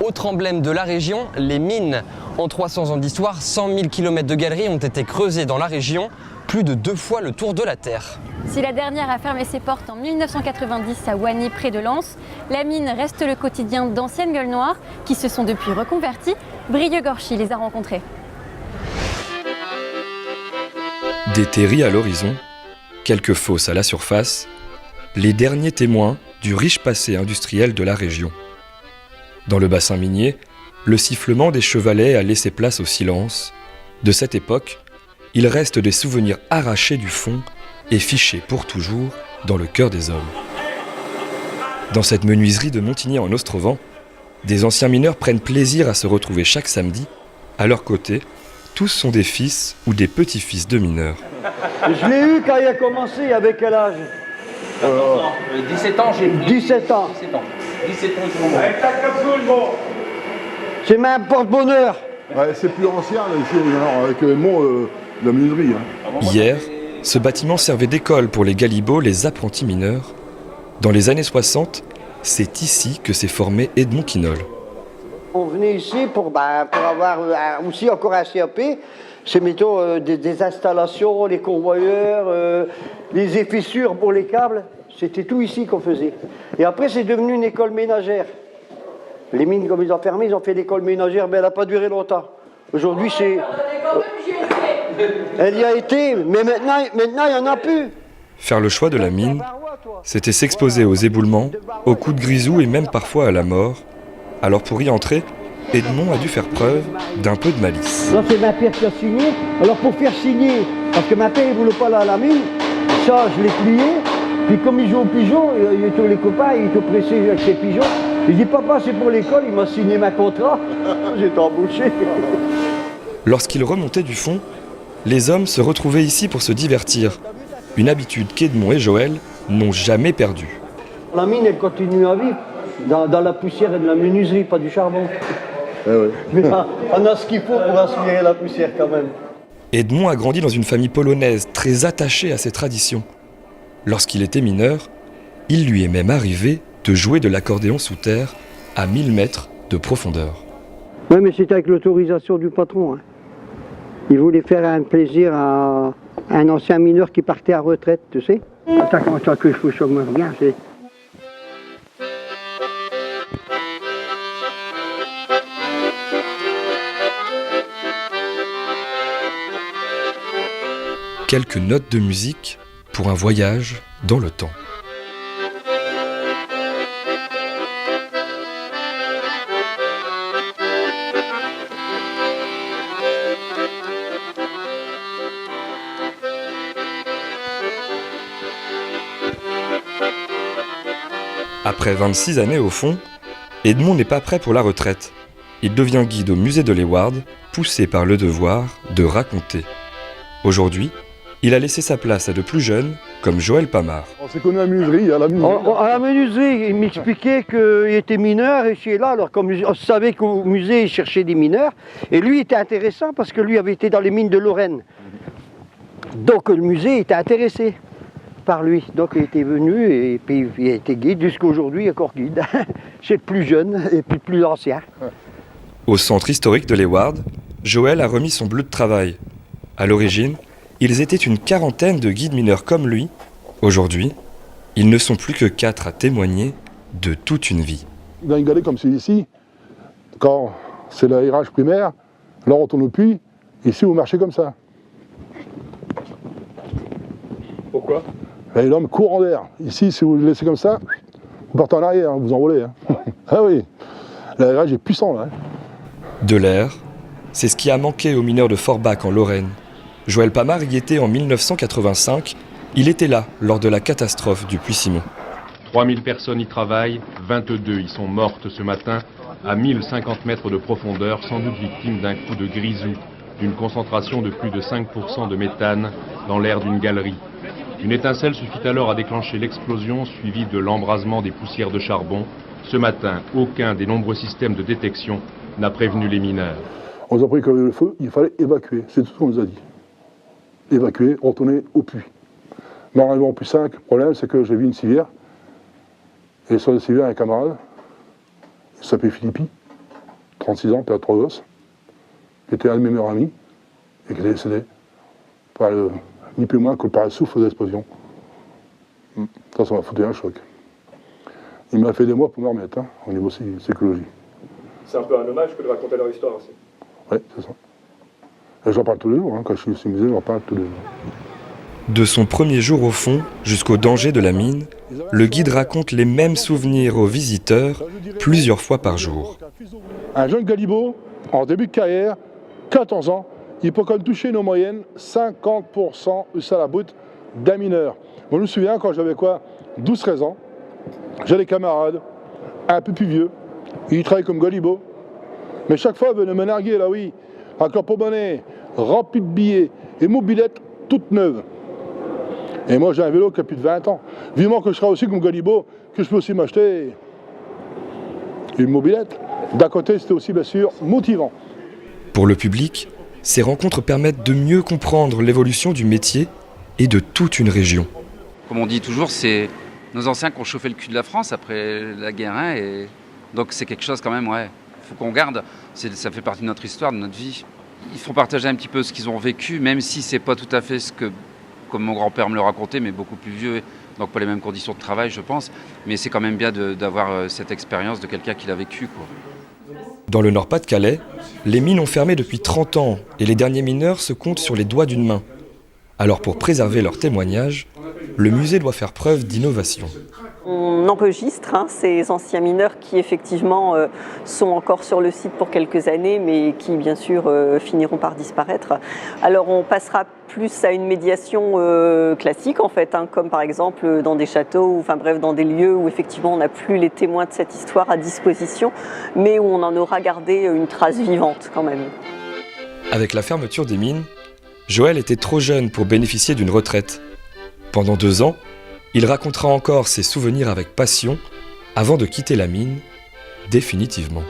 Autre emblème de la région, les mines. En 300 ans d'histoire, 100 000 km de galeries ont été creusées dans la région, plus de 2 fois le tour de la Terre. Si la dernière a fermé ses portes en 1990 à Wany, près de Lens, la mine reste le quotidien d'anciennes gueules noires qui se sont depuis reconverties. Brieux-Gorchy les a rencontrées. Des terris à l'horizon, quelques fosses à la surface, les derniers témoins du riche passé industriel de la région. Dans le bassin minier, le sifflement des chevalets a laissé place au silence. De cette époque, il reste des souvenirs arrachés du fond et fichés pour toujours dans le cœur des hommes. Dans cette menuiserie de Montigny en Ostrovent, des anciens mineurs prennent plaisir à se retrouver chaque samedi. À leur côté, tous sont des fils ou des petits-fils de mineurs. Je l'ai eu quand il a commencé, avec quel âge 17 ans, j'ai 17 ans. 17 ans, c'est bon. C'est même porte-bonheur. Ouais, c'est plus ancien, là, ici, alors, avec la menuiserie. Hier, ce bâtiment servait d'école pour les galibots, les apprentis mineurs. Dans les années 60, c'est ici que s'est formé Edmond Quinol. On venait ici pour avoir aussi encore un CAP. C'est mettons des installations, les convoyeurs, les effissures pour les câbles. C'était tout ici qu'on faisait. Et après, c'est devenu une école ménagère. Les mines, comme ils ont fermé, ils ont fait l'école ménagère, mais elle n'a pas duré longtemps. Aujourd'hui, c'est... Elle y a été, mais maintenant il n'y en a plus. Faire le choix de la mine, c'était s'exposer aux éboulements, aux coups de grisou et même parfois à la mort. Alors pour y entrer, Edmond a dû faire preuve d'un peu de malice. Là, c'est ma père qui a signé. Alors pour faire signer, parce que ma père ne voulait pas aller à la mine, ça, je l'ai plié. Puis comme il joue au pigeon, il était les copains, il était pressé avec ses pigeons. Il dit, papa, c'est pour l'école, il m'a signé ma contrat. J'étais embauché. Lorsqu'il remontait du fond, les hommes se retrouvaient ici pour se divertir. Une habitude qu'Edmond et Joël n'ont jamais perdue. La mine, elle continue à vivre. Dans la poussière et de la menuiserie, pas du charbon. Ouais. Mais on a ce qu'il faut pour aspirer la poussière quand même. Edmond a grandi dans une famille polonaise très attachée à ses traditions. Lorsqu'il était mineur, il lui est même arrivé de jouer de l'accordéon sous terre à 1000 mètres de profondeur. Oui, mais c'était avec l'autorisation du patron. Il voulait faire un plaisir à un ancien mineur qui partait à retraite, tu sais. Attends que je fous sur moi, regarde, c'est... Quelques notes de musique pour un voyage dans le temps. Après 26 années au fond, Edmond n'est pas prêt pour la retraite. Il devient guide au musée de l'Eward, poussé par le devoir de raconter. Aujourd'hui, il a laissé sa place à de plus jeunes, comme Joël Pamard. On s'est connu à la menuiserie, à la menuiserie. À la menuiserie, il m'expliquait qu'il était mineur et chez là, alors comme on savait qu'au musée, il cherchait des mineurs. Et lui était intéressant parce que lui avait été dans les mines de Lorraine. Donc le musée était intéressé par lui. Donc il était venu et puis il a été guide jusqu'à aujourd'hui, encore guide. Chez le plus jeune et puis le plus ancien. Au centre historique de l'Eward, Joël a remis son bleu de travail. À l'origine, ils étaient une quarantaine de guides mineurs comme lui. Aujourd'hui, ils ne sont plus que 4 à témoigner de toute une vie. Dans une galée comme celui-ci, quand c'est l'aérage primaire, là on tourne au puits, ici vous marchez comme ça. Pourquoi? Et l'homme court en l'air. Ici, si vous le laissez comme ça, vous partez en arrière, vous envolez. Ah oui, l'aérage est puissant là. De l'air, c'est ce qui a manqué aux mineurs de Forbach en Lorraine. Joël Pamard y était en 1985. Il était là lors de la catastrophe du Puy-Simon. 3000 personnes y travaillent, 22 y sont mortes ce matin, à 1050 mètres de profondeur, sans doute victimes d'un coup de grisou, d'une concentration de plus de 5% de méthane dans l'air d'une galerie. Une étincelle suffit alors à déclencher l'explosion, suivie de l'embrasement des poussières de charbon. Ce matin, aucun des nombreux systèmes de détection n'a prévenu les mineurs. On nous a appris que le feu, il fallait évacuer, c'est tout ce qu'on nous a dit. Évacuer, retourner au puits. Mais en arrivant au puits 5, le problème c'est que j'ai vu une civière, et sur la civière un camarade, il s'appelait Philippi, 36 ans, père de 3 gosses, qui était un de mes meilleurs amis, et qui est décédé ni plus moins que par le souffle de l'explosion. Ça m'a foutu un choc. Il m'a fait des mois pour me remettre, au niveau psychologie. C'est un peu un hommage que de raconter leur histoire aussi. Oui, c'est ça. Et j'en parle tous les jours, quand je suis au musée, j'en parle tous les jours. De son premier jour au fond jusqu'au danger de la mine, le guide raconte les mêmes souvenirs aux visiteurs plusieurs fois par jour. Un jeune Galibo, en début de carrière, 14 ans, il peut quand même toucher une moyenne 50% du salaire brut d'un mineur. Moi, je me souviens, quand j'avais 12-13 ans, j'ai des camarades, un peu plus vieux, ils travaillaient comme Galibo, mais chaque fois, ils venaient me narguer, là oui, avec leur porte-monnaie rempli de billets et mobilettes toutes neuves. Et moi, j'ai un vélo qui a plus de 20 ans. Vivement que je serai aussi comme Galibo, que je peux aussi m'acheter une mobilette. D'un côté, c'était aussi, bien sûr, motivant. Pour le public, ces rencontres permettent de mieux comprendre l'évolution du métier et de toute une région. Comme on dit toujours, c'est nos anciens qui ont chauffé le cul de la France après la guerre. Et donc c'est quelque chose quand même, il faut qu'on garde. Ça fait partie de notre histoire, de notre vie. Ils font partager un petit peu ce qu'ils ont vécu, même si c'est pas tout à fait ce que, comme mon grand-père me le racontait, mais beaucoup plus vieux, donc pas les mêmes conditions de travail, je pense. Mais c'est quand même bien d'avoir cette expérience de quelqu'un qui l'a vécu, quoi. Dans le Nord-Pas-de-Calais, les mines ont fermé depuis 30 ans et les derniers mineurs se comptent sur les doigts d'une main. Alors pour préserver leurs témoignages, le musée doit faire preuve d'innovation. On enregistre ces anciens mineurs qui effectivement sont encore sur le site pour quelques années mais qui bien sûr finiront par disparaître. Alors on passera plus à une médiation classique en fait, comme par exemple dans des châteaux, enfin bref dans des lieux où effectivement on n'a plus les témoins de cette histoire à disposition mais où on en aura gardé une trace vivante quand même. Avec la fermeture des mines, Joël était trop jeune pour bénéficier d'une retraite. Pendant 2 ans, il racontera encore ses souvenirs avec passion avant de quitter la mine définitivement.